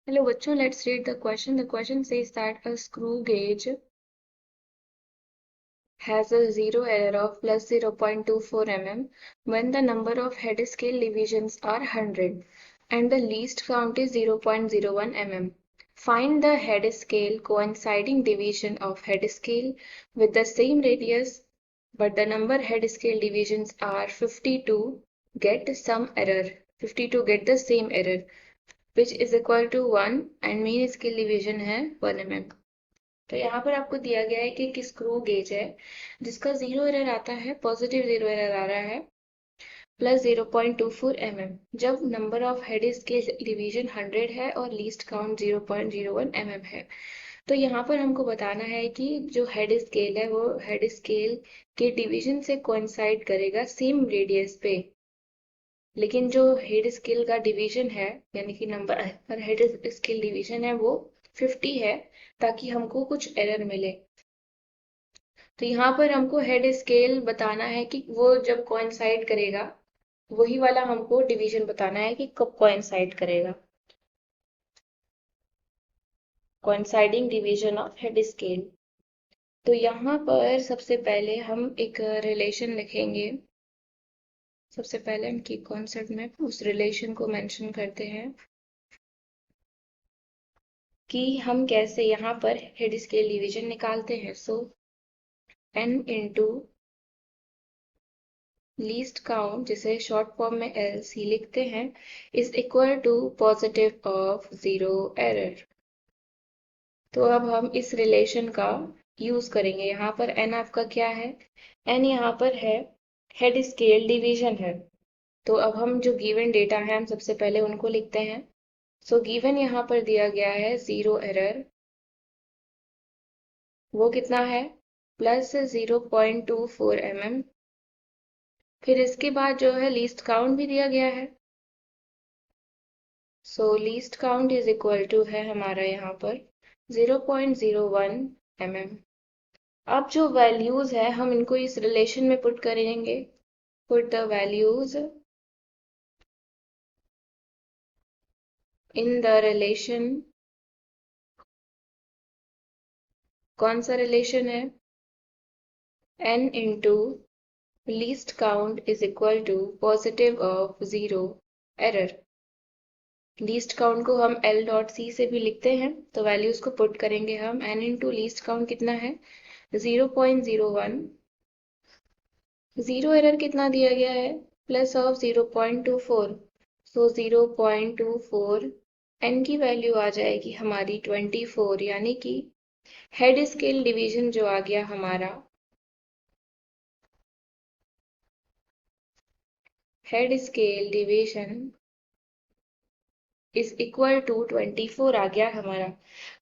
Hello, bachcho, let's read the question. The question says that a screw gauge has a zero error of plus 0.24 mm when the number of head scale divisions are 100 and the least count is 0.01 mm. Find the head scale coinciding division of head scale with the same radius but the number head scale divisions are 52 get some error. 52 get the same error which is equal to 1 and main scale division है 1 mm। तो यहाँ पर आपको दिया गया है कि एक स्क्रू गेज है जिसका जीरो एरर आता है, पॉजिटिव जीरो एरर आ रहा है प्लस 0.24 mm जब number of head scale division 100 है और लीस्ट काउंट 0.01 mm है। तो यहाँ पर हमको बताना है कि जो हेड स्केल है वो हेड स्केल के डिवीजन से कोइंसाइड करेगा सेम रेडियस पे, लेकिन जो हेड स्केल का डिवीजन है यानी कि नंबर पर हेड स्केल डिवीजन है वो 50 है ताकि हमको कुछ एरर मिले। तो यहाँ पर हमको हेड स्केल बताना है कि वो जब कोइंसाइड करेगा वही वाला हमको डिवीजन बताना है कि कब कोइंसाइड करेगा। Coinciding division of head scale. तो यहाँ पर सबसे पहले हम एक रिलेशन लिखेंगे। सबसे पहले हम की कॉन्सेप्ट में उस रिलेशन को मेंशन करते हैं कि हम कैसे यहाँ पर हेड स्केल डिवीजन निकालते हैं। So n into least count, जिसे शॉर्ट फॉर्म में LC लिखते हैं, is equal to positive of zero error. तो अब हम इस रिलेशन का यूज करेंगे। यहाँ पर n आपका क्या है? n यहाँ पर है हेड स्केल डिवीजन है। तो अब हम जो गिवन डेटा है हम सबसे पहले उनको लिखते हैं। सो गिवन यहाँ पर दिया गया है जीरो एरर, वो कितना है प्लस 0.24 mm। फिर इसके बाद जो है लीस्ट काउंट भी दिया गया है। So least count is equal to है हमारा यहाँ पर 0.01 mm। अब जो वैल्यूज है हम इनको इस रिलेशन में पुट करेंगे। Put the values in the relation. कौन सा रिलेशन है? n into least count is equal to positive of zero error. Least count को हम L डॉट C से भी लिखते हैं। तो वैल्यूज को पुट करेंगे हम। n इंटू लीस्ट काउंट कितना है 0.01। जीरो एरर कितना दिया गया है प्लस ऑफ 0.24। सो 0.24 n की वैल्यू आ जाएगी हमारी 24, यानी कि हेड स्केल डिवीजन जो आ गया हमारा, head scale division is equal to 24 आ गया हमारा।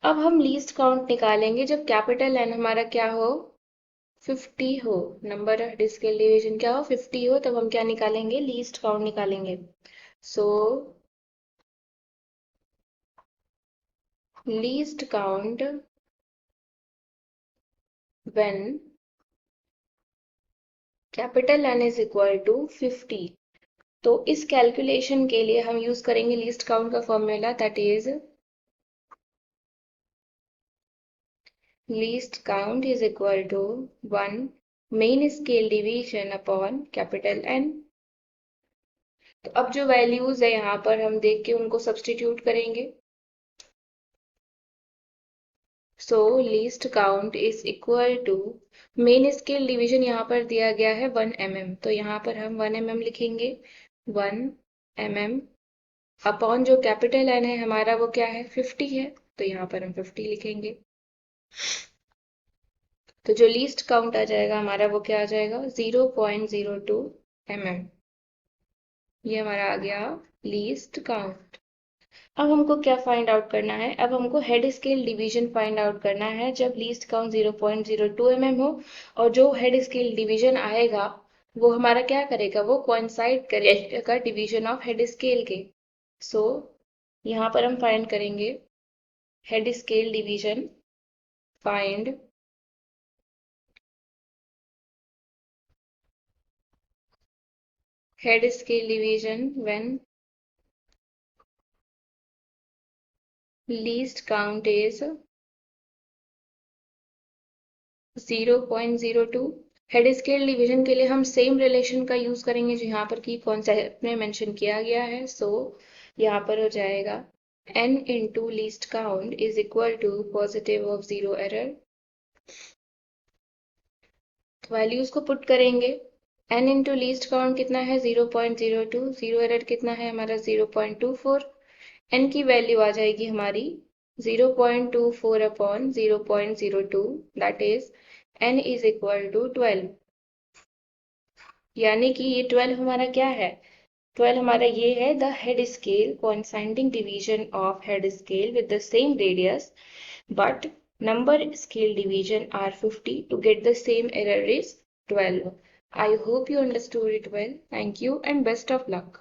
अब हम लीस्ट काउंट निकालेंगे जब कैपिटल N हमारा क्या हो 50 हो, नंबर हेड स्केल डिवीजन क्या हो 50 हो, तब हम क्या निकालेंगे लीस्ट काउंट निकालेंगे। So least count when capital N is equal to 50। तो इस कैलकुलेशन के लिए हम यूज करेंगे लीस्ट काउंट का formula, that is least count is equal to 1 main scale division upon capital N। तो अब जो वैल्यूज है यहाँ पर हम देख के उनको सब्स्टिट्यूट करेंगे। So least count is equal to main scale division यहाँ पर दिया गया है 1 mm, तो यहाँ पर हम 1 mm लिखेंगे। 1 mm अपॉन जो कैपिटल N है हमारा वो क्या है 50 है, तो यहाँ पर हम 50 लिखेंगे। तो जो लीस्ट काउंट आ जाएगा हमारा वो क्या आ जाएगा 0.02 mm। ये हमारा आ गया लीस्ट काउंट। अब हमको क्या फाइंड आउट करना है? अब हमको head scale division find out करना है जब लीस्ट काउंट 0.02 mm हो और जो हेड स्केल डिवीजन आएगा वो हमारा क्या करेगा, वो कोइंसाइड करेगा डिवीजन ऑफ हेड स्केल के। सो यहाँ पर हम फाइंड करेंगे head scale division. Find head scale division when least count is 0.02। Head scale division के लिए हम सेम रिलेशन का यूज करेंगे जो यहाँ पर की कॉन्सेप्ट में मेंशन किया गया है। सो यहाँ पर हो जाएगा n into least count is equal to positive of 0 error. Values को पुट करेंगे। n इंटू लीस्ट काउंट कितना है 0.02, 0 एरर कितना है हमारा 0.24। n की वैल्यू आ जाएगी हमारी 0.24 upon 0.02 that is n is equal to 12। यानी कि ये 12 हमारा क्या है, 12 हमारा ये है the head scale coinciding division of head scale with the same radius but number scale division are 50 to get the same error is 12. I hope you understood it well. Thank you and best of luck.